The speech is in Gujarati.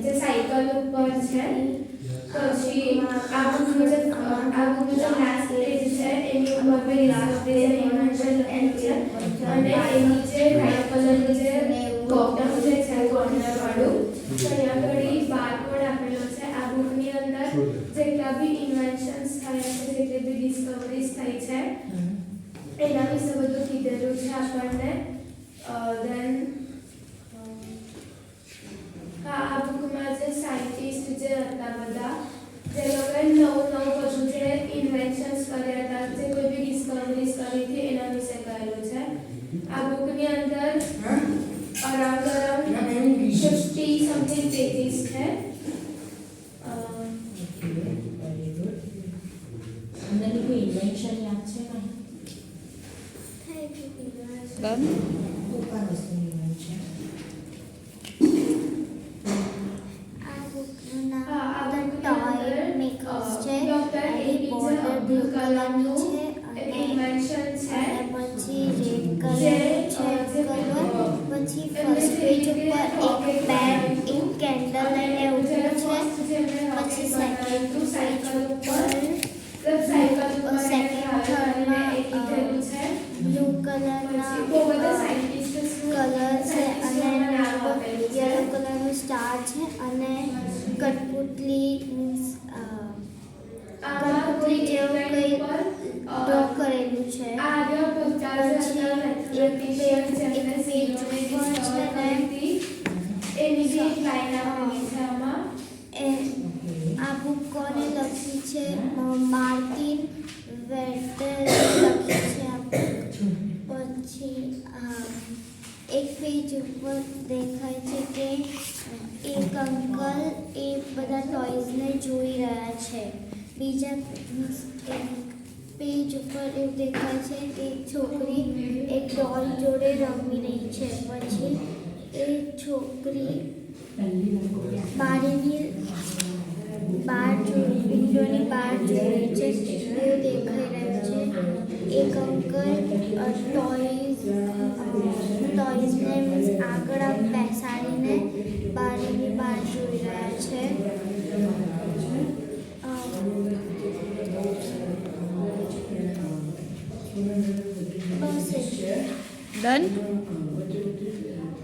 જે સાયકલ ઉપર છે પછી આ બુકનું જે લાસ્ટ પેજ છે એની ઉપર બી લાસ્ટ પેજ ઇન્વેન્શન લખેલું છે અને એની જે વ્હાઇટ કલરનું જે બોટમ જે છે કોર્નર વાળું તો અહીંયા ઘડી બારકોડ આપેલો છે આ બુકની અંદર જેટલા બી ઇન્વેન્શન્સ થયા છે જેટલી બી ડિસ્કવરીઝ થઈ છે એના વિશે બધું કીધેલું છે આપણને દેન આ બુકમાં જે સાયન્ટિસ્ટ જે હતા બધા જે લોકોએ નવું બધું જે ઇન્વેન્શન્સ કર્યા હતા જે કોઈ બી ડિસ્કવરીઝ કરી હતી એના વિશે કહેલું છે આ બુકની અંદર અરાઉન્ડ 50 સમથિંગ પેજીસ છે અંદરની કોઈ ઇન્વેન્શન યાદ છે ડન ઉપર વસ્તુની ઇન્વેન્શન બ્લુ કલરનું ઇન્વેન્શન છે પછી રેડ કલર છે પછી ફર્સ્ટ પેજ ઉપર એક બેગ એક કેન્ડલ લઈને ઊભું છે પછી સેકન્ડ પેજ ઉપર સેકન્ડ થર્ડમાં બ્લુ કલરના કલર છે અને યલો કલરનું સ્ટાર છે અને કઠપુતલી મીન્સ કઠપુતલી જેવું કંઈ ડ્રો કરેલું છે આ બુક કોને લખી છે માર્ટિન વેટર લખી છે આ બુક પછી એક પેજ ઉપર દેખાય છે કે એક અંકલ એ બધા ટોયઝને જોઈ રહ્યા છે બીજા પેજ ઉપર એવું દેખાય છે કે એક છોકરી એક ડોલ જોડે રમી રહી છે પછી એ છોકરી વિન્ડોની બહાર જોઈ રહી છે એવું દેખાઈ રહ્યું છે એક અંકલ ટોયઝને મીન્સ આગળ બેસાડીને બારીની બહાર જોઈ રહ્યા છે ડન